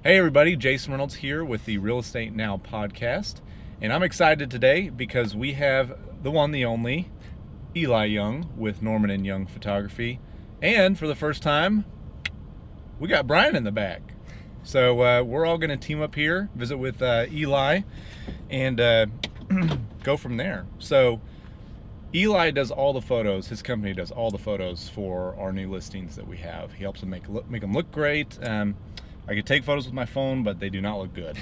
Hey everybody, Jason Reynolds here with the Real Estate Now podcast, and I'm excited today because we have the one, the only, Eli Young with Norman & Young Photography, and for the first time, we got Brian in the back. So we're all going to team up here, visit with Eli, and go from there. So Eli does all the photos. His company does all the photos for our new listings that we have. He helps them make them look great. I could take photos with my phone, but they do not look good.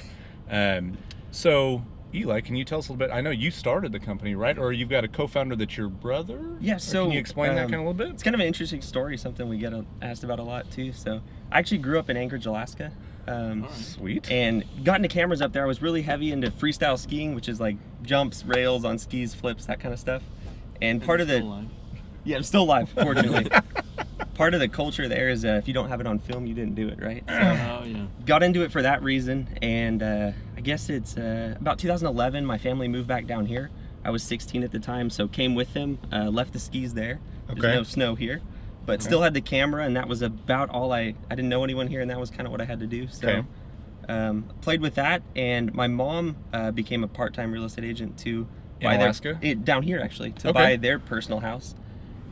So Eli, can you tell us a little bit? I know you started the company, right? Or you've got a co-founder that's your brother? Yeah, so can you explain that kind of a little bit? It's kind of an interesting story, something we get asked about a lot too. So I actually grew up in Anchorage, Alaska. Sweet. And got into cameras up there. I was really heavy into freestyle skiing, which is like jumps, rails on skis, flips, that kind of stuff. And part of the... Yeah, I'm still alive, fortunately. Part of the culture there is if you don't have it on film, you didn't do it, right? So, yeah. Got into it for that reason, and I guess it's about 2011, my family moved back down here. I was 16 at the time, so came with them, left the skis there. There's no snow here, but still had the camera, and that was about all I didn't know anyone here, and that was kind of what I had to do. So played with that, and my mom became a part-time real estate agent to buy Alaska? down here, actually, to buy their personal house.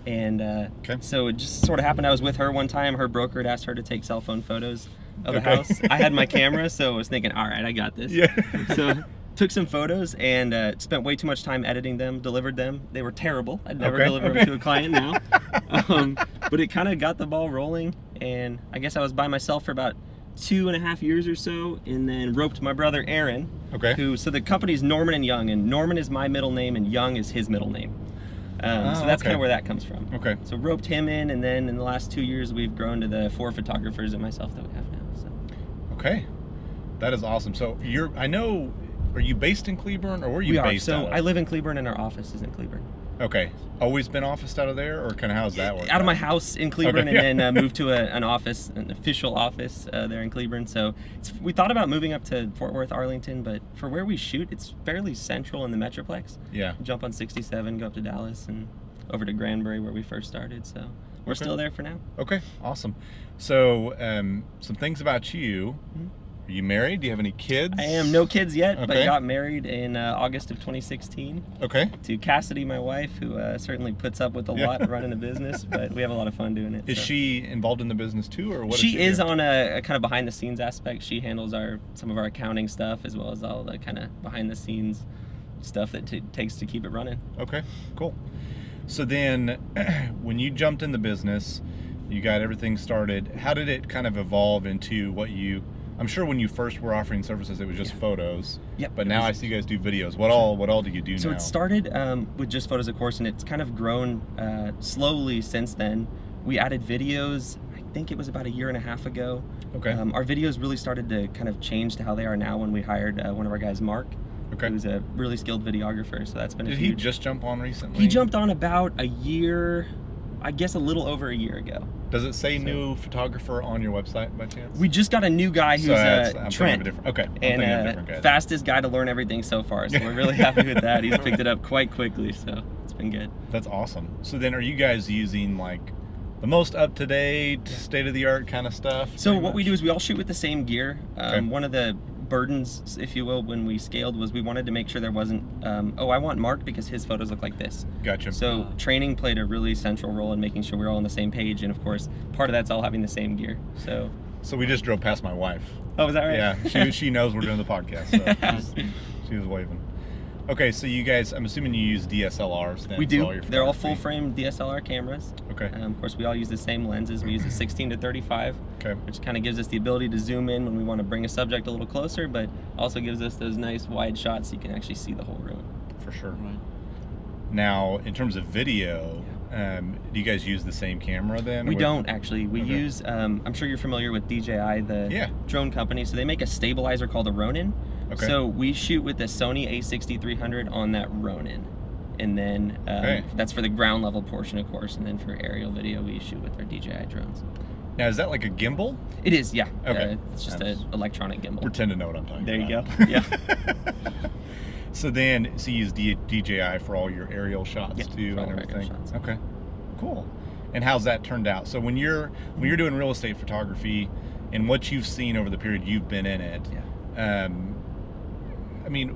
And so it just sort of happened. I was with her one time. Her broker had asked her to take cell phone photos of the house. I had my camera, so I was thinking, all right, I got this. Yeah. So took some photos and spent way too much time editing them, delivered them. They were terrible. I'd never deliver them to a client now. But it kind of got the ball rolling, and I guess I was by myself for about 2.5 years or so, and then roped my brother Aaron. So the company's Norman & Young, and Norman is my middle name, and Young is his middle name. So that's kind of where that comes from. So roped him in, and then in the last 2 years, we've grown to the 4 photographers and myself that we have now. So. That is awesome. So are you based in Cleburne, or where are you based out out of? of? I live in Cleburne, and our office is in Cleburne. Always been officed out of there, or kind of how's that work? Out of my house in Cleburne, and then moved to an office, an official office there in Cleburne. So we thought about moving up to Fort Worth, Arlington, but for where we shoot, it's fairly central in the metroplex. Yeah. Jump on 67, go up to Dallas, and over to Granbury where we first started. So we're still there for now. Awesome. So some things about you. Are you married? Do you have any kids? I am. No kids yet, but got married in August of 2016. To Kasidee, my wife, who certainly puts up with a lot running a business, but we have a lot of fun doing it. Is she involved in the business too, or what? She is on a kind of behind the scenes aspect. She handles some of our accounting stuff, as well as all the kind of behind the scenes stuff that takes to keep it running. Cool. So then, when you jumped in the business, you got everything started. How did it kind of evolve into what you? I'm sure when you first were offering services, it was just photos. But now I see you guys do videos. What all do you do now? So it started with just photos, of course, and it's kind of grown slowly since then. We added videos. I think it was about 1.5 years ago. Our videos really started to kind of change to how they are now when we hired one of our guys, Mark. Who's a really skilled videographer. So that's been Did he just jump on recently? He jumped on about a year, I guess a little over a year ago. Does it say new photographer on your website by chance? We just got a new guy who's Trent. And fastest guy to learn everything so far. So we're really happy with that. He's picked it up quite quickly, so it's been good. That's awesome. So then are you guys using like the most up-to-date, state-of-the-art kind of stuff? So what we do is we all shoot with the same gear. One of the burdens, if you will, when we scaled was we wanted to make sure there wasn't, I want Mark because his photos look like this. So training played a really central role in making sure we're all on the same page, and of course, part of that's all having the same gear. So we just drove past my wife. Oh, is that right? Yeah, she knows we're doing the podcast, so she was waving. So you guys, I'm assuming you use DSLRs then? We do. They're all full-frame DSLR cameras. Of course, we all use the same lenses. We use a 16 to 35, which kind of gives us the ability to zoom in when we want to bring a subject a little closer, but also gives us those nice wide shots so you can actually see the whole room. For sure. Now, in terms of video, do you guys use the same camera then? We don't actually. We use, I'm sure you're familiar with DJI, the drone company. So they make a stabilizer called a Ronin. So we shoot with the Sony a6300 on that Ronin. And then that's for the ground level portion, of course. And then for aerial video, we shoot with our DJI drones. Now, is that like a gimbal? It is, yeah. It's just an electronic gimbal. Pretend to know what I'm talking about. There you go. Yeah. So you use DJI for all your aerial shots too and everything. Cool. And how's that turned out? So when you're doing real estate photography, and what you've seen over the period you've been in it. Yeah. I mean,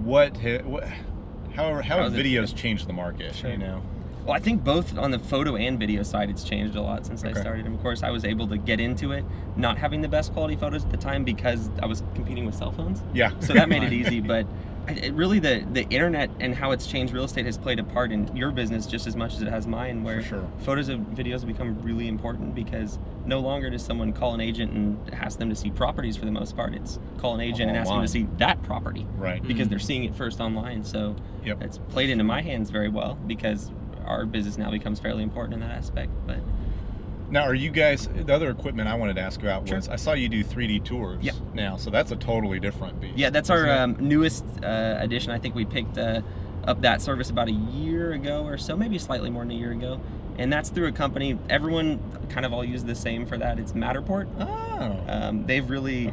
how have videos changed the market? Sure. You know. Well, I think both on the photo and video side, it's changed a lot since I started. And of course, I was able to get into it not having the best quality photos at the time because I was competing with cell phones. Yeah. So that made it easy. But really, the internet and how it's changed real estate has played a part in your business just as much as it has mine, where photos and videos have become really important because no longer does someone call an agent and ask them to see properties for the most part. It's call an agent and ask them to see that property. Right. Because they're seeing it first online. So it's played into my hands very well because our business now becomes fairly important in that aspect. But now, are you guys, the other equipment I wanted to ask about was, I saw you do 3D tours now, so that's a totally different beast. Yeah, that's our newest addition. I think we picked up that service about a year ago or so, maybe slightly more than a year ago. And that's through a company, everyone kind of all use the same for that. It's Matterport. Oh. They've really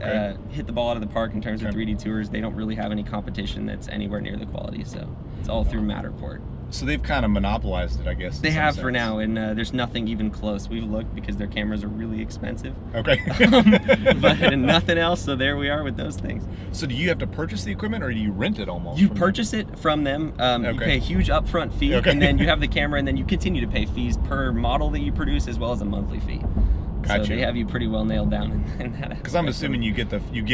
hit the ball out of the park in terms of 3D tours. They don't really have any competition that's anywhere near the quality, so it's all through Matterport. So they've kind of monopolized it, I guess. They have for now, and there's nothing even close. We've looked because their cameras are really expensive. Okay. But nothing else, so there we are with those things. So do you have to purchase the equipment, or do you rent it almost? You purchase it from them. You pay a huge upfront fee, and then you have the camera, and then you continue to pay fees per model that you produce, as well as a monthly fee. Gotcha. So they have you pretty well nailed down in that. Because I'm assuming you get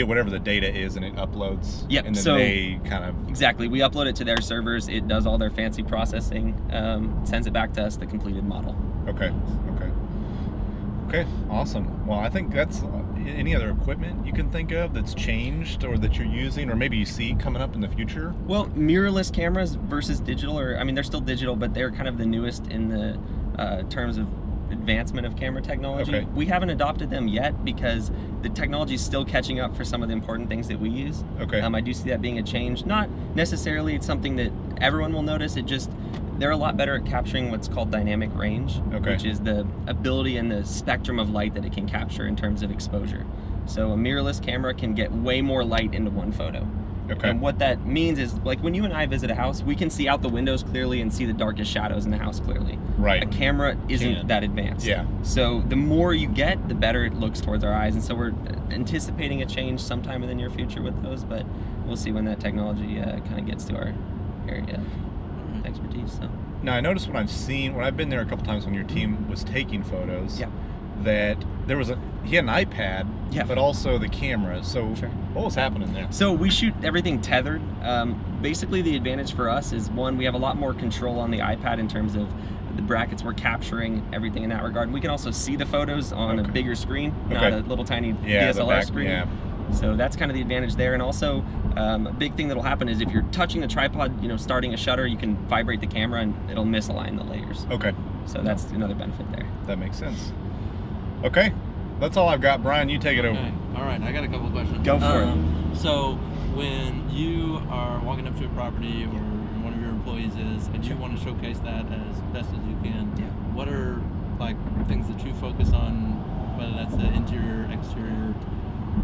whatever the data is and it uploads. Yep. And then so they kind of exactly, we upload it to their servers. It does all their fancy processing, sends it back to us, the completed model. Okay. Awesome. Well, I think that's any other equipment you can think of that's changed or that you're using or maybe you see coming up in the future. Well, mirrorless cameras versus digital, they're still digital, but they're kind of the newest in the terms of advancement of camera technology. Okay. We haven't adopted them yet because the technology is still catching up for some of the important things that we use. Okay. I do see that being a change. Not necessarily it's something that everyone will notice. They're a lot better at capturing what's called dynamic range, which is the ability and the spectrum of light that it can capture in terms of exposure. So a mirrorless camera can get way more light into one photo. Okay. And what that means is, like when you and I visit a house, we can see out the windows clearly and see the darkest shadows in the house clearly. Right. A camera isn't that advanced. Yeah. So the more you get, the better it looks towards our eyes. And so we're anticipating a change sometime in the near future with those, but we'll see when that technology kind of gets to our area of expertise. So. Now I noticed when I've been there a couple times when your team was taking photos, that he had an iPad, but also the camera. So what was happening there? So we shoot everything tethered. Basically the advantage for us is, one, we have a lot more control on the iPad in terms of the brackets we're capturing, everything in that regard. And we can also see the photos on a bigger screen, not a little tiny DSLR screen. Yeah. So that's kind of the advantage there. And also a big thing that'll happen is if you're touching the tripod, starting a shutter, you can vibrate the camera and it'll misalign the layers. Okay. So that's another benefit there. That makes sense. Okay, that's all I've got. Brian, you take it over. All right, I got a couple of questions. Go for it. So when you are walking up to a property or one of your employees is, and you want to showcase that as best as you can, what are like things that you focus on, whether that's the interior, exterior?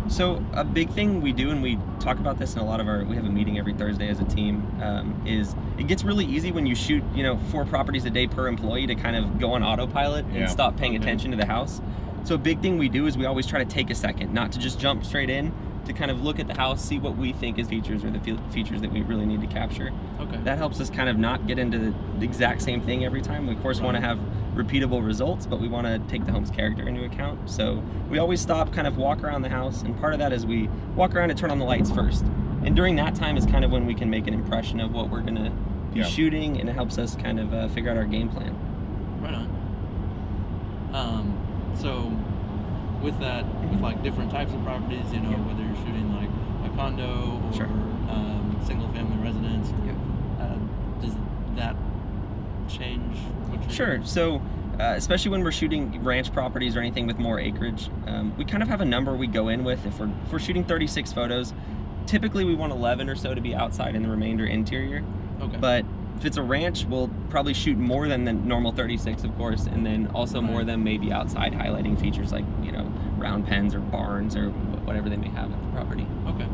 So a big thing we do, and we talk about this in a lot of we have a meeting every Thursday as a team, is it gets really easy when you shoot 4 properties a day per employee to kind of go on autopilot and stop paying attention to the house. So a big thing we do is we always try to take a second, not to just jump straight in, to kind of look at the house, see what we think is features or the features that we really need to capture. Okay. That helps us kind of not get into the exact same thing every time. We of course want to have repeatable results, but we want to take the home's character into account. So we always stop, kind of walk around the house, and part of that is we walk around and turn on the lights first. And during that time is kind of when we can make an impression of what we're going to be shooting, and it helps us kind of figure out our game plan. Right on. So with that, with like different types of properties, whether you're shooting like a condo or single family residence, does that change what you're doing? So especially when we're shooting ranch properties or anything with more acreage, we kind of have a number we go in with. If we're shooting 36 photos, typically we want 11 or so to be outside and the remainder interior. Okay. But if it's a ranch, we'll probably shoot more than the normal 36, of course, and then also more than maybe outside, highlighting features like, round pens or barns or whatever they may have at the property. Okay.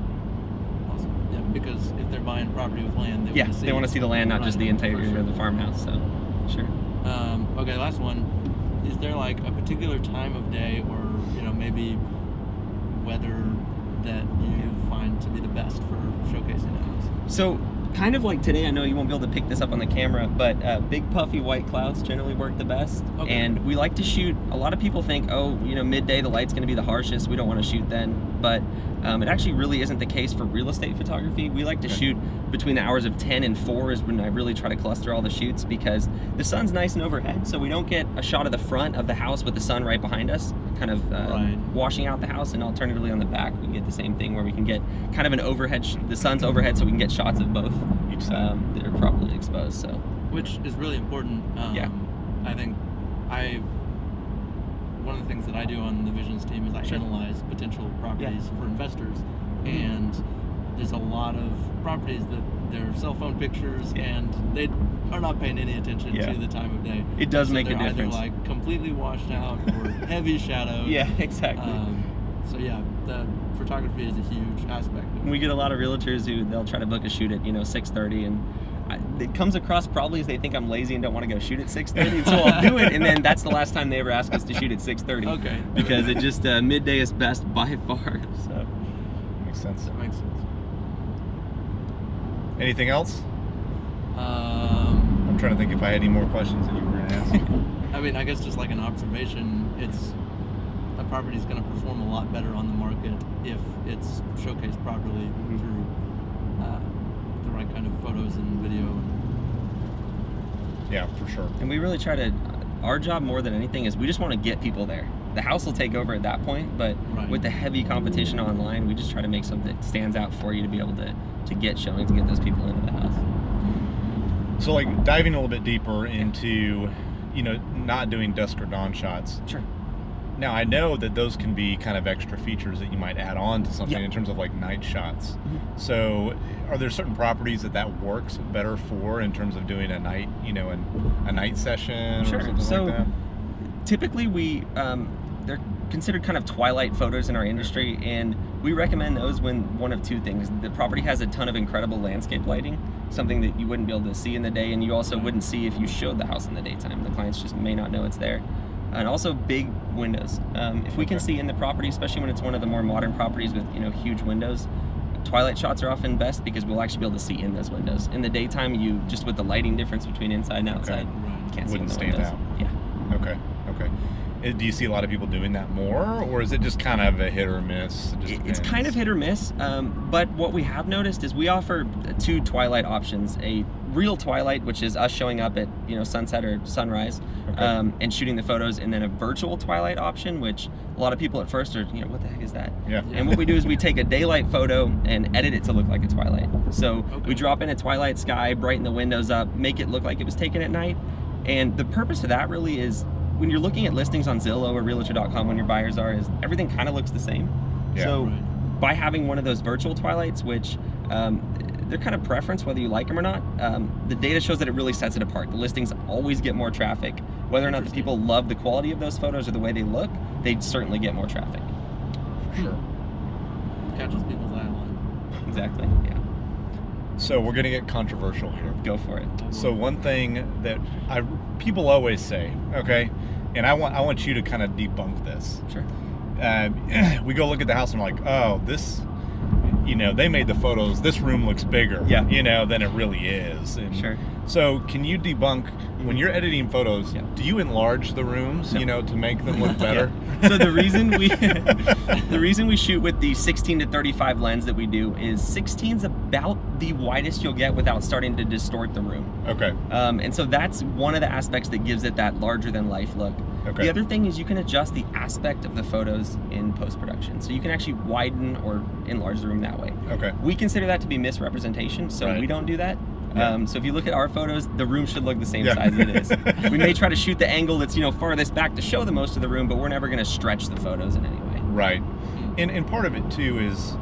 Awesome. Yeah, because if they're buying property with land, they want to see the land, not just the interior of the farmhouse. So, sure. Okay, last one. Is there like a particular time of day or, maybe weather that you find to be the best for showcasing a house? So kind of like today, I know you won't be able to pick this up on the camera, but big puffy white clouds generally work the best. Okay. And we like to shoot, a lot of people think, oh, you know, midday the light's gonna be the harshest, we don't wanna shoot then. But it actually really isn't the case for real estate photography. We like to shoot between the hours of 10 and 4 is when I really try to cluster all the shoots, because the sun's nice and overhead, so we don't get a shot of the front of the house with the sun right behind us, kind of washing out the house, and alternatively on the back we can get the same thing where we can get kind of an overhead, the sun's overhead, so we can get shots of both that are properly exposed. So, which is really important. Yeah. I think one of the things that I do on the Visions team is I analyze potential properties for investors, and there's a lot of properties that they're cell phone pictures and they are not paying any attention to the time of day. It does make a difference. They're either like completely washed out or heavy shadowed. Yeah, exactly. So yeah, the photography is a huge aspect. We get a lot of realtors who they'll try to book a shoot at 6:30, and it comes across probably as they think I'm lazy and don't want to go shoot at 6:30, so I'll do it, and then that's the last time they ever ask us to shoot at 6:30. Okay. Because it just midday is best by far. So makes sense. That makes sense. Anything else? I'm trying to think if I had any more questions that you were going to ask. I mean, I guess just like an observation, a property is going to perform a lot better on the market if it's showcased properly through the right kind of photos and video. Yeah, for sure. And we really try to, our job more than anything is we just want to get people there. The house will take over at that point, but with the heavy competition online, we just try to make something that stands out for you to be able to get showings, to get those people into the house. So like diving a little bit deeper into, not doing dusk or dawn shots. Sure. Now I know that those can be kind of extra features that you might add on to something in terms of like night shots. So are there certain properties that works better for in terms of doing a night, a night session or something like that? Typically they're considered kind of twilight photos in our industry, and we recommend those when one of two things. The property has a ton of incredible landscape lighting, something that you wouldn't be able to see in the day, and you also wouldn't see if you showed the house in the daytime. The clients just may not know it's there. And also big windows. If we can see in the property, especially when it's one of the more modern properties with huge windows, twilight shots are often best because we'll actually be able to see in those windows. In the daytime, you just with the lighting difference between inside and outside, can't see in the windows. Out. Yeah. Okay. Do you see a lot of people doing that more, or is it just kind of a hit or miss? It's kind of hit or miss, but what we have noticed is we offer 2 twilight options: a real twilight, which is us showing up at sunset or sunrise and shooting the photos, and then a virtual twilight option, which a lot of people at first are what the heck is that? And what we do is we take a daylight photo and edit it to look like a twilight. So we drop in a twilight sky, brighten the windows up, make it look like it was taken at night, and the purpose of that really is, when you're looking at listings on Zillow or realtor.com, when your buyers are, is everything kind of looks the same. So by having one of those virtual twilights, which they're kind of preference whether you like them or not, the data shows that it really sets it apart. The listings always get more traffic. Whether or not the people love the quality of those photos or the way they look, they certainly get more traffic. For sure. Catches people's eye line. Exactly, yeah. So we're going to get controversial here. Go for it. So one thing that people always say, and I want you to kind of debunk this. Sure. We go look at the house and we're like, oh, this, they made the photos, this room looks bigger, than it really is. And sure. So can you debunk, when you're editing photos, do you enlarge the rooms, to make them look better? So the reason we shoot with the 16 to 35 lens that we do is 16 is about the widest you'll get without starting to distort the room. Okay. And so that's one of the aspects that gives it that larger than life look. Okay. The other thing is you can adjust the aspect of the photos in post-production. So you can actually widen or enlarge the room that way. Okay. We consider that to be misrepresentation, so we don't do that. So if you look at our photos, the room should look the same size as it is. We may try to shoot the angle that's farthest back to show the most of the room, but we're never going to stretch the photos in any way. Right. And part of it too is,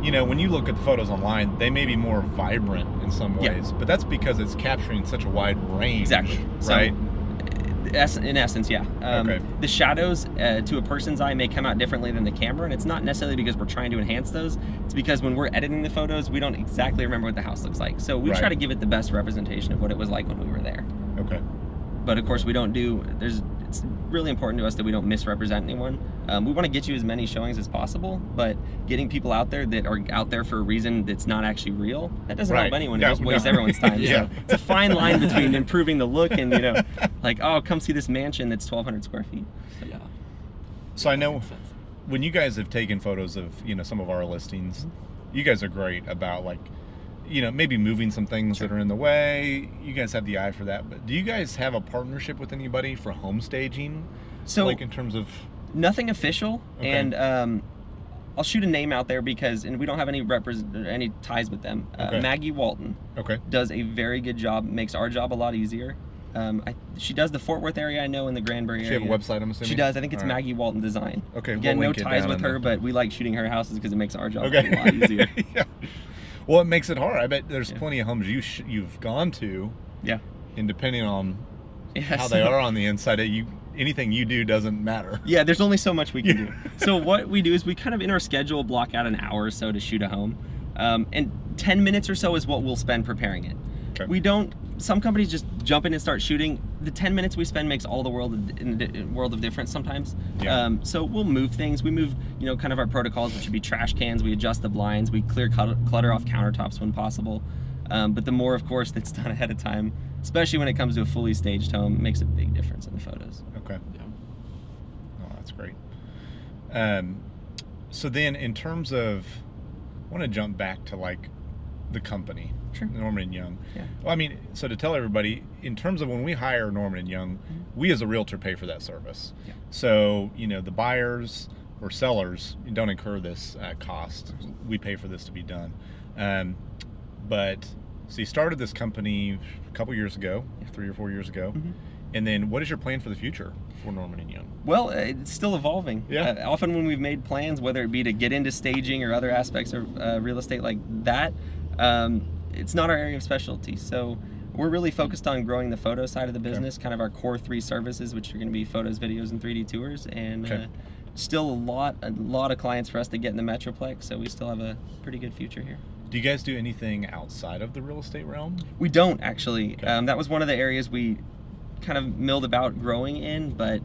when you look at the photos online, they may be more vibrant in some ways, but that's because it's capturing such a wide range. Exactly. Right. So, in essence, the shadows to a person's eye may come out differently than the camera, and it's not necessarily because we're trying to enhance those. It's because when we're editing the photos, we don't exactly remember what the house looks like. So we try to give it the best representation of what it was like when we were there. Okay. But of course, we don't do. It's really important to us that we don't misrepresent anyone. We want to get you as many showings as possible, but getting people out there that are out there for a reason that's not actually real, that doesn't help anyone. It just wastes everyone's time. Yeah. So it's a fine line between improving the look and, you know, like, oh, come see this mansion that's 1,200 square feet. So, Yeah. So I know when you guys have taken photos of, you know, some of our listings, you guys are great about, like, you know, maybe moving some things that are in the way. You guys have the eye for that. But do you guys have a partnership with anybody for home staging? So, like, in terms of nothing official, and I'll shoot a name out there because, and we don't have any ties with them. Maggie Walton does a very good job, makes our job a lot easier. She does the Fort Worth area, I know, in the Granbury area. She have a website, I'm assuming? She does. I think it's Maggie Walton Design. Okay. Again, we'll no ties with her, but we like shooting her houses because it makes our job a lot easier. Yeah. Well, it makes it hard. I bet there's plenty of homes you've gone to. Yeah. And depending on how they are on the inside, anything you do doesn't matter. Yeah, there's only so much we can do. So what we do is we kind of, in our schedule, block out an hour or so to shoot a home. And 10 minutes or so is what we'll spend preparing it. Okay. Some companies just jump in and start shooting. The 10 minutes we spend makes all the world of difference sometimes. Yeah. So we'll move things. We move, you know, kind of our protocols, which would be trash cans. We adjust the blinds. We clear clutter off countertops when possible. But the more, of course, that's done ahead of time, especially when it comes to a fully staged home, makes a big difference in the photos. Okay. Yeah. Oh, that's great. So then, in terms of, I want to jump back to, like, the company. Sure. Norman and Young. Yeah. Well, I mean, so to tell everybody, in terms of when we hire Norman and Young, we as a realtor pay for that service. Yeah. So, you know, the buyers or sellers don't incur this cost. We pay for this to be done. But so you started this company a couple years ago, 3 or 4 years ago. And then what is your plan for the future for Norman and Young? Well, it's still evolving. Yeah. Often when we've made plans, whether it be to get into staging or other aspects of real estate like that, it's not our area of specialty. So we're really focused on growing the photo side of the business, kind of our core 3 services, which are going to be photos, videos, and 3D tours. And still a lot of clients for us to get in the metroplex. So we still have a pretty good future here. Do you guys do anything outside of the real estate realm? We don't, actually. That was one of the areas we kind of milled about growing in, but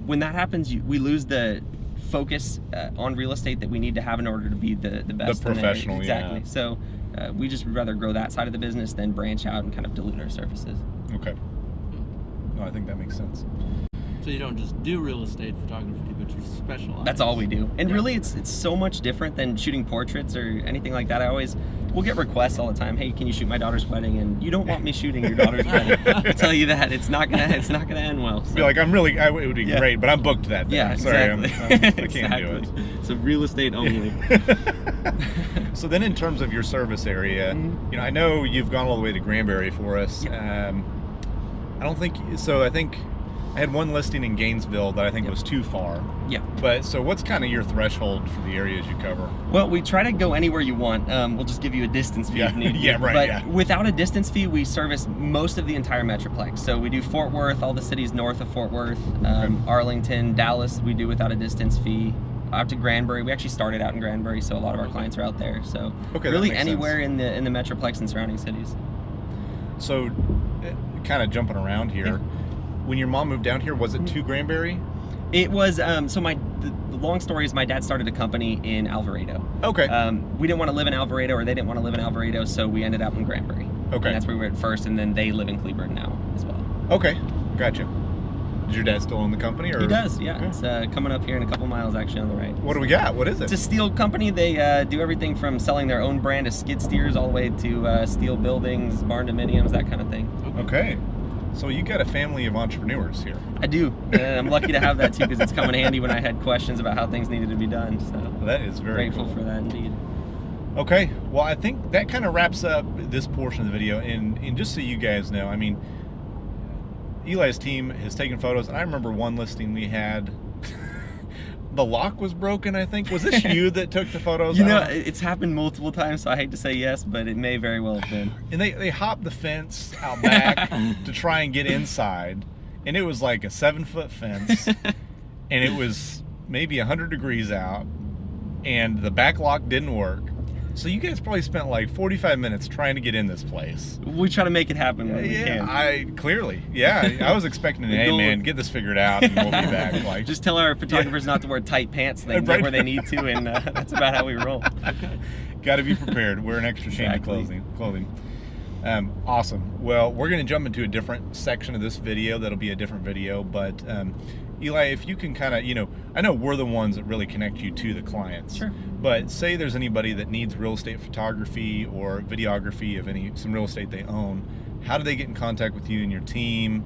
when that happens, we lose the focus on real estate that we need to have in order to be the best. The professional, exactly. Yeah. So we just would rather grow that side of the business than branch out and kind of dilute our services. Okay. No, I think that makes sense. So you don't just do real estate photography, but you specialize. That's all we do. And really, it's so much different than shooting portraits or anything like that. We'll get requests all the time. Hey, can you shoot my daughter's wedding? And you don't want me shooting your daughter's wedding. I'll tell you that it's not gonna end well. So. Be like, it would be great, but I'm booked that day. Yeah, Sorry, exactly. I can't do it. So real estate only. So then, in terms of your service area, you know, I know you've gone all the way to Granbury for us. Yep. I think I had one listing in Gainesville that I think was too far. Yeah. But so what's kind of your threshold for the areas you cover? Well, we try to go anywhere you want. We'll just give you a distance fee if need be. Yeah, right. But without a distance fee, we service most of the entire metroplex. So we do Fort Worth, all the cities north of Fort Worth, Arlington, Dallas. We do without a distance fee. Out to Granbury. We actually started out in Granbury, so a lot of our clients are out there. So really anywhere in the metroplex and surrounding cities. So, kind of jumping around here. Yeah. When your mom moved down here, was it to Granbury? It was, so the long story is my dad started a company in Alvarado. Okay. We didn't want to live in Alvarado, or they didn't want to live in Alvarado, so we ended up in Granbury. Okay. And that's where we were at first, and then they live in Cleburne now as well. Okay, gotcha. Is your dad still own the company? Or? He does, yeah. It's coming up here in a couple miles, actually, on the right. What do we got? What is it? It's a steel company. They do everything from selling their own brand of skid steers all the way to steel buildings, barn dominiums, that kind of thing. Okay. So you got a family of entrepreneurs here. I do. I'm lucky to have that too, because it's come in handy when I had questions about how things needed to be done. So well, that is very grateful for that indeed. Okay, well I think that kind of wraps up this portion of the video. And just so you guys know, I mean, Eli's team has taken photos, and I remember one listing we had. The lock was broken, I think. Was this you that took the photos? You know, it's happened multiple times, so I hate to say yes, but it may very well have been. And they hopped the fence out back to try and get inside, and it was like a 7-foot fence, and it was maybe 100 degrees out, and the back lock didn't work. So you guys probably spent like 45 minutes trying to get in this place. We try to make it happen when we can. I was expecting, hey man, get this figured out and we'll be back. Like, just tell our photographers not to wear tight pants. They can get where they need to, and that's about how we roll. Okay. Got to be prepared. Wear an extra change of clothing. Awesome. Well, we're going to jump into a different section of this video. That'll be a different video, but Eli, if you can kind of, I know we're the ones that really connect you to the clients. Sure. But say there's anybody that needs real estate photography or videography of some real estate they own, how do they get in contact with you and your team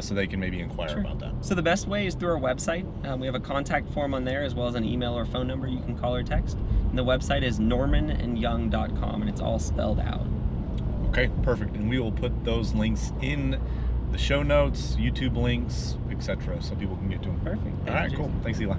so they can maybe inquire about that? So the best way is through our website. We have a contact form on there, as well as an email or phone number you can call or text. And the website is normanandyoung.com, and it's all spelled out. Okay, perfect. And we will put those links in the show notes, YouTube links, etc., so people can get to them. Perfect. All right, cool. Thanks, Eli.